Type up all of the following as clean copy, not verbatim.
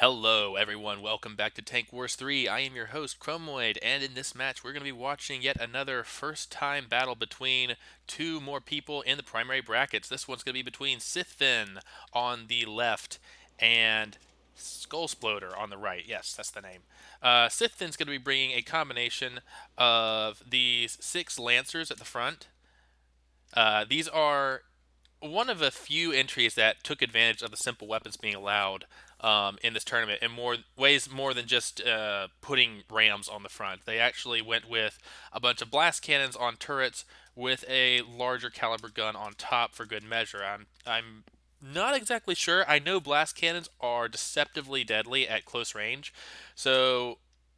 Hello everyone, welcome back to Tank Wars 3. I am your host, Chromoid, and in this match we're going to be watching yet another first-time battle between two more people in the primary brackets. This one's going to be between Cythphn on the left and Skullsploder on the right. Yes, that's the name. Cythphn's going to be bringing a combination of these 6 Lancers at the front. These are one of a few entries that took advantage of the simple weapons being allowed in this tournament in more ways more than just putting rams on the front. They actually went with a bunch of blast cannons on turrets with a larger caliber gun on top for good measure. I'm not exactly sure. I know blast cannons are deceptively deadly at close range, so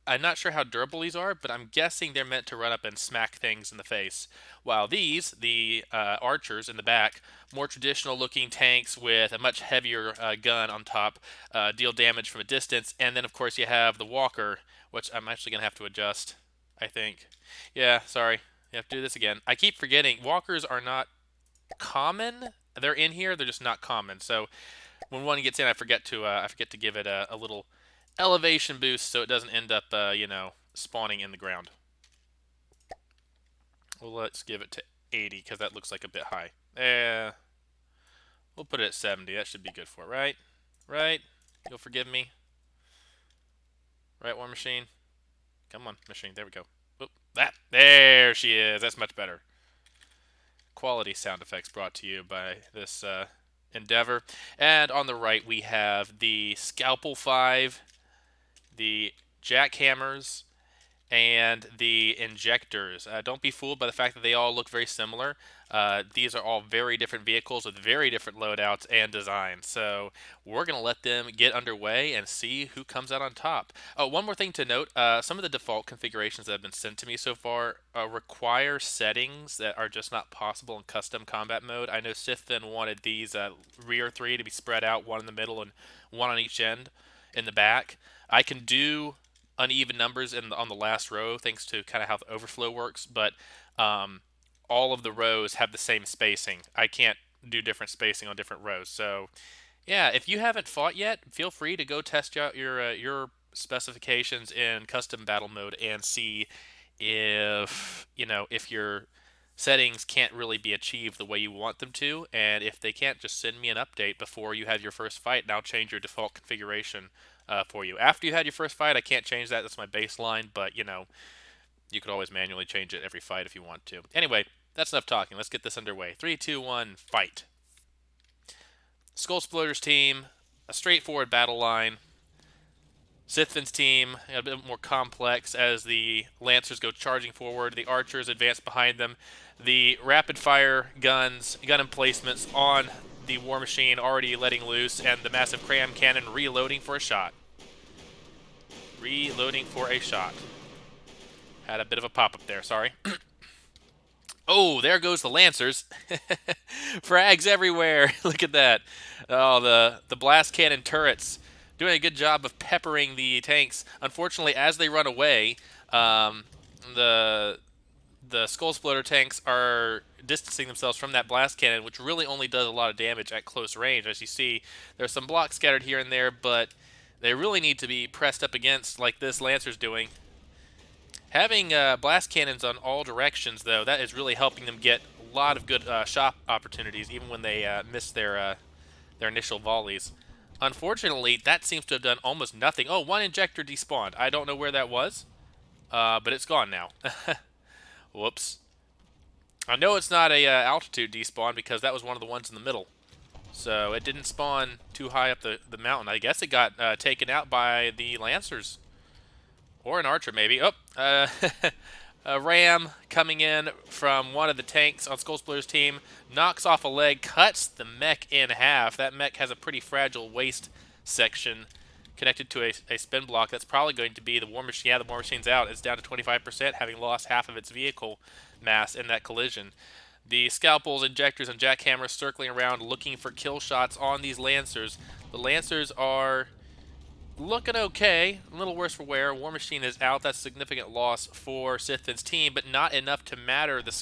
I'm not sure how durable these are, but I'm guessing they're meant to run up and smack things in the face. While these, the archers in the back, more traditional looking tanks with a much heavier gun on top, deal damage from a distance. And then, of course, you have the walker, which I'm actually going to have to adjust, I think. Yeah, sorry. You have to do this again. I keep forgetting. Walkers are not common. They're in here, they're just not common. So when one gets in, I forget to give it a little elevation boost so it doesn't end up, spawning in the ground. Well, let's give it to 80 because that looks like a bit high. We'll put it at 70. That should be good for it, right? Right? You'll forgive me? Right, War Machine? Come on, Machine. There we go. Oop, that. There she is. That's much better. Quality sound effects brought to you by this endeavor. And on the right, we have the Scalpel 5, the Jackhammers, and the injectors. Don't be fooled by the fact that they all look very similar. These are all very different vehicles with very different loadouts and designs. So we're going to let them get underway and see who comes out on top. Oh, one more thing to note. Some of the default configurations that have been sent to me so far require settings that are just not possible in custom combat mode. I know Cythphn wanted these rear 3 to be spread out, one in the middle and one on each end in the back. I can do uneven numbers on the last row thanks to kind of how the overflow works, but all of the rows have the same spacing. I can't do different spacing on different rows. So yeah, if you haven't fought yet, feel free to go test out your specifications in custom battle mode and see if your settings can't really be achieved the way you want them to, and if they can't, just send me an update before you have your first fight, and I'll change your default configuration for you. After you had your first fight, I can't change that. That's my baseline, but you could always manually change it every fight if you want to. Anyway, that's enough talking. Let's get this underway. 3, 2, 1, fight. Skullsploder's team, a straightforward battle line. Cythphn's team, a bit more complex as the Lancers go charging forward. The Archers advance behind them. The rapid-fire guns, gun emplacements on the War Machine already letting loose, and the massive cram cannon reloading for a shot. Reloading for a shot. Had a bit of a pop-up there, sorry. Oh, there goes the Lancers. Frags everywhere. Look at that. Oh, the blast cannon turrets doing a good job of peppering the tanks. Unfortunately, as they run away, the Skullsploder tanks are distancing themselves from that blast cannon, which really only does a lot of damage at close range. As you see, there's some blocks scattered here and there, but they really need to be pressed up against like this Lancer's doing. Having blast cannons on all directions, though, that is really helping them get a lot of good shot opportunities, even when they miss their initial volleys. Unfortunately, that seems to have done almost nothing. Oh, one injector despawned. I don't know where that was, but it's gone now. Whoops. I know it's not a altitude despawn because that was one of the ones in the middle. So it didn't spawn too high up the mountain. I guess it got taken out by the Lancers. Or an archer, maybe. Oh, a ram coming in from one of the tanks on Skullsploder's team. Knocks off a leg, cuts the mech in half. That mech has a pretty fragile waist section connected to a spin block. That's probably going to be the War Machine. Yeah, the War Machine's out. It's down to 25%, having lost half of its vehicle mass in that collision. The scalpels, injectors, and jackhammers circling around looking for kill shots on these Lancers. The Lancers are looking okay, a little worse for wear. War Machine is out. That's a significant loss for Cythphn's team, but not enough to matter. The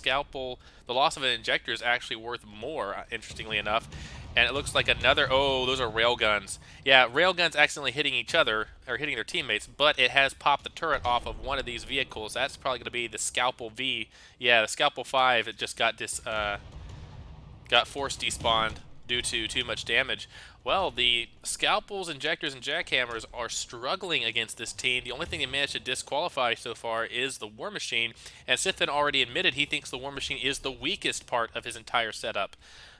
loss of an injector is actually worth more, interestingly enough. And it looks like another... Oh, those are railguns. Yeah, railguns accidentally hitting each other, or hitting their teammates, but it has popped the turret off of one of these vehicles. That's probably going to be the Scalpel V. Yeah, the Scalpel 5, it just got force despawned due to too much damage. Well, the Scalpels, Injectors, and Jackhammers are struggling against this team. The only thing they managed to disqualify so far is the War Machine, and Cythphn already admitted he thinks the War Machine is the weakest part of his entire setup.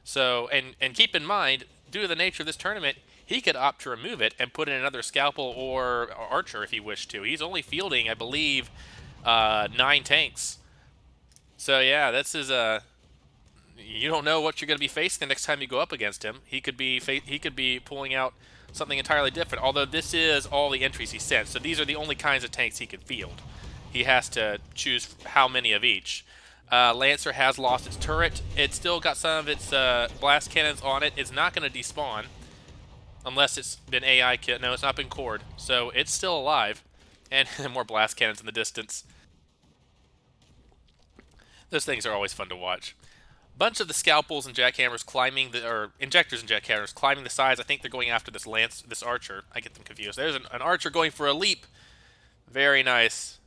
So, and keep in mind, due to the nature of this tournament, he could opt to remove it and put in another Scalpel or Archer if he wished to. He's only fielding, I believe, 9 tanks. So yeah, this is a... you don't know what you're going to be facing the next time you go up against him. He could be pulling out something entirely different. Although this is all the entries he sent, so these are the only kinds of tanks he can field. He has to choose how many of each. Lancer has lost its turret. It's still got some of its blast cannons on it. It's not going to despawn unless it's been AI killed. No, it's not been cored, so it's still alive. And more blast cannons in the distance. Those things are always fun to watch. Bunch of the Scalpels and Jackhammers climbing or Injectors and Jackhammers climbing the sides. I think they're going after this Archer. I get them confused. There's an Archer going for a leap. Very nice.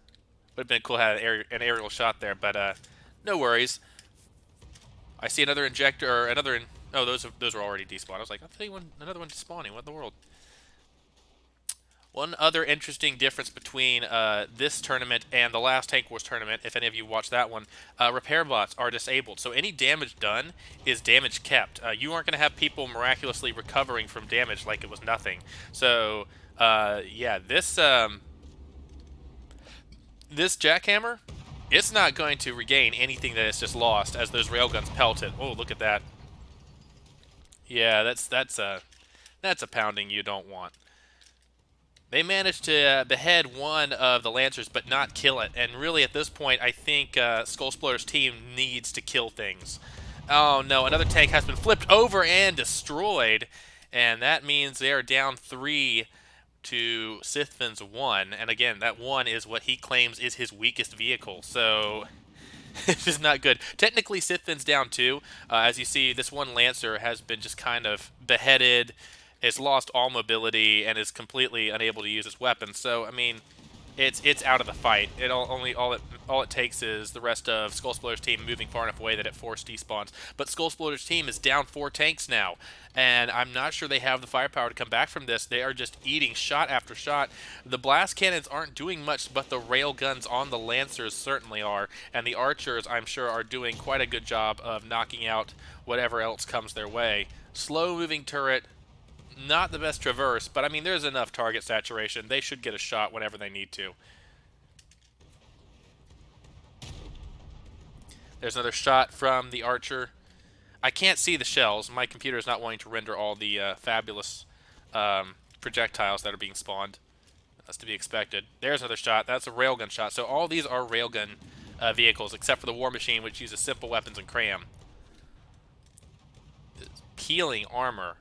Would have been cool to have an aerial shot there, but no worries. I see another Injector, or another... oh, those are already despawned. I was like, I'll tell you another one despawning. What in the world? One other interesting difference between this tournament and the last Tank Wars tournament, if any of you watched that one, repair bots are disabled. So any damage done is damage kept. You aren't going to have people miraculously recovering from damage like it was nothing. So, yeah, this Jackhammer, it's not going to regain anything that it's just lost as those railguns pelt it. Oh, look at that. Yeah, that's a pounding you don't want. They managed to behead one of the Lancers, but not kill it. And really, at this point, I think Skullsploder's team needs to kill things. Oh, no. Another tank has been flipped over and destroyed. And that means they are down 3 to Cythphn's 1. And again, that 1 is what he claims is his weakest vehicle. So... it's just not good. Technically, Cythphn's down 2. As you see, this one Lancer has been just kind of beheaded. It's lost all mobility and is completely unable to use its weapon. So, I mean, it's out of the fight. All it takes is the rest of Skullsploder's team moving far enough away that it force despawns. But Skullsploder's team is down 4 tanks now, and I'm not sure they have the firepower to come back from this. They are just eating shot after shot. The blast cannons aren't doing much, but the rail guns on the Lancers certainly are, and the Archers, I'm sure, are doing quite a good job of knocking out whatever else comes their way. Slow-moving turret. Not the best traverse, but I mean, there's enough target saturation. They should get a shot whenever they need to. There's another shot from the Archer. I can't see the shells. My computer is not wanting to render all the fabulous projectiles that are being spawned. That's to be expected. There's another shot. That's a railgun shot. So all these are railgun vehicles, except for the War Machine, which uses simple weapons and cram. Peeling armor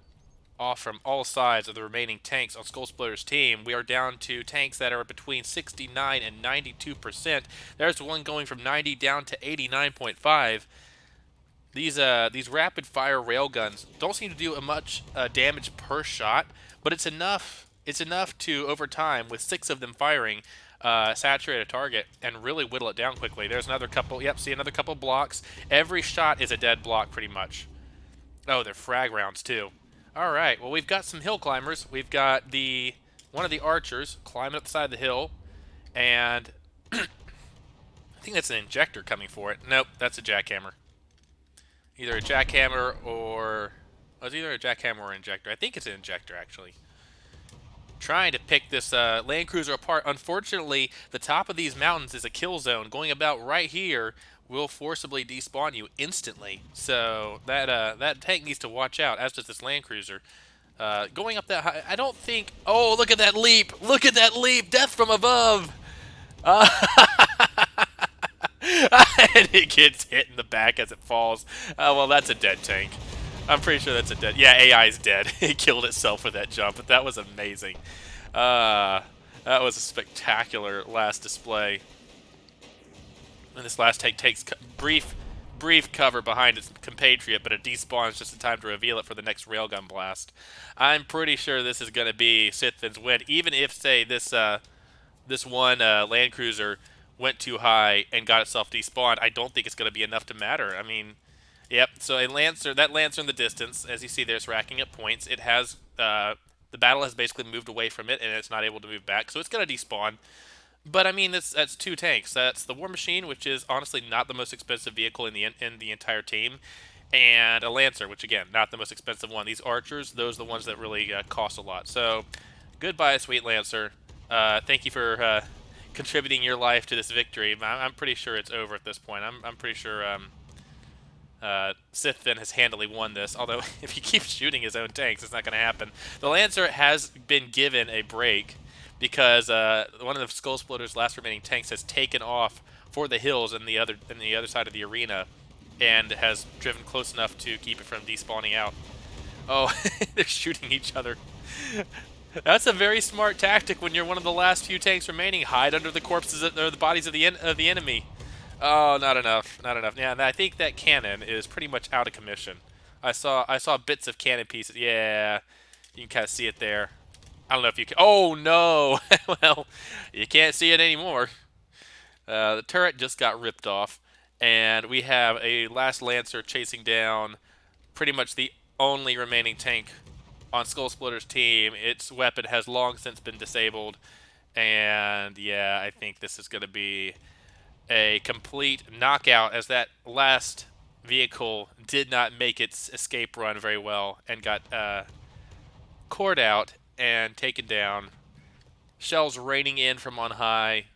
off from all sides of the remaining tanks on Skullsploder's team. We are down to tanks that are between 69 and 92%. There's one going from 90 down to 89.5. These rapid-fire railguns don't seem to do much damage per shot, but it's enough. It's enough to, over time, with 6 of them firing, saturate a target and really whittle it down quickly. There's another couple. Yep, see another couple blocks. Every shot is a dead block, pretty much. Oh, they're frag rounds too. All right, well, we've got some hill climbers. We've got one of the Archers climbing up the side of the hill, and I think that's an Injector coming for it. Nope, that's a Jackhammer. Either a Jackhammer or... oh, it's either a Jackhammer or an Injector. I think it's an Injector, actually. Trying to pick this Land Cruiser apart. Unfortunately, the top of these mountains is a kill zone. Going about right here will forcibly despawn you instantly. So that tank needs to watch out, as does this Land Cruiser. Going up that high, I don't think... oh, look at that leap! Look at that leap! Death from above! And it gets hit in the back as it falls. Well, that's a dead tank. I'm pretty sure that's a dead... yeah, AI is dead. It killed itself with that jump, but that was amazing. That was a spectacular last display. And this last tank takes brief brief cover behind its compatriot, but it despawns just in time to reveal it for the next railgun blast. I'm pretty sure this is going to be Cythphn's win, even if, say, this one land cruiser went too high and got itself despawned. I don't think it's going to be enough to matter. I mean, yep. So a lancer, that lancer in the distance, as you see there, it's racking up points. It has the battle has basically moved away from it, and it's not able to move back, so it's going to despawn. But I mean, that's two tanks. That's the War Machine, which is honestly not the most expensive vehicle in the entire team, and a Lancer, which again, not the most expensive one. These Archers, those are the ones that really cost a lot. So, goodbye, sweet Lancer. Thank you for contributing your life to this victory. I'm pretty sure it's over at this point. I'm pretty sure Cythphn has handily won this. Although, if he keeps shooting his own tanks, it's not going to happen. The Lancer has been given a break because one of the Skullsploder's last remaining tanks has taken off for the hills in the other side of the arena, and has driven close enough to keep it from despawning out. Oh, they're shooting each other. That's a very smart tactic when you're one of the last few tanks remaining. Hide under the corpses or the bodies of the enemy. Oh, not enough, not enough. Yeah, and I think that cannon is pretty much out of commission. I saw bits of cannon pieces. Yeah, you can kind of see it there. I don't know if you can. Oh no! Well, you can't see it anymore. The turret just got ripped off, and we have a last Lancer chasing down pretty much the only remaining tank on Skullsploder's team. Its weapon has long since been disabled, and yeah, I think this is going to be a complete knockout, as that last vehicle did not make its escape run very well and got cored out and taken down. Shells raining in from on high.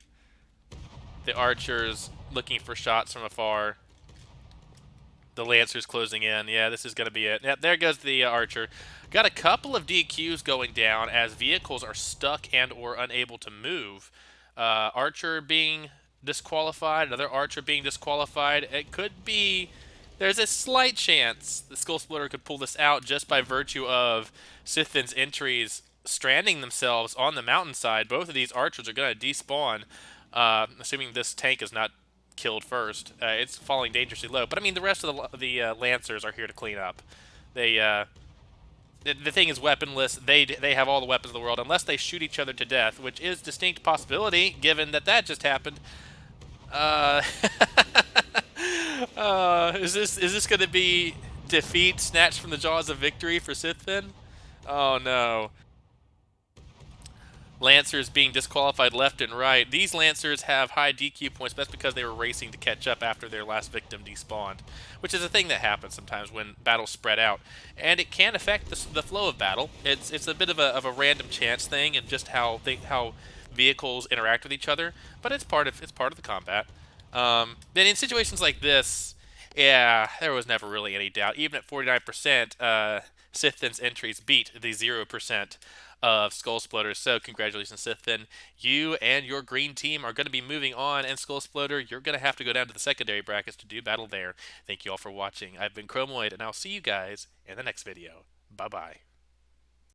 The Archers looking for shots from afar. The Lancers closing in. Yeah, this is going to be it. Yep, there goes the Archer. Got a couple of DQs going down as vehicles are stuck and or unable to move. Archer being disqualified, another Archer being disqualified. It could be... There's a slight chance the Skullsploder could pull this out just by virtue of Cythphn's entries stranding themselves on the mountainside. Both of these Archers are going to despawn, assuming this tank is not killed first. It's falling dangerously low. But I mean, the rest of the Lancers are here to clean up. They the thing is weaponless. They have all the weapons in the world, unless they shoot each other to death, which is distinct possibility given that just happened. Is this going to be defeat snatched from the jaws of victory for Cythphn? Oh no. Lancers being disqualified left and right. These Lancers have high DQ points, but that's because they were racing to catch up after their last victim despawned, which is a thing that happens sometimes when battles spread out, and it can affect the flow of battle. It's a bit of a random chance thing, and just how vehicles interact with each other, but it's part of the combat. Then in situations like this, yeah, there was never really any doubt. Even at 49%, Cythphn's entries beat the 0% of Skullsploder. So congratulations, Cythphn. You and your green team are going to be moving on, and Skullsploder, you're going to have to go down to the secondary brackets to do battle there. Thank you all for watching. I've been Chromoid, and I'll see you guys in the next video. Bye-bye.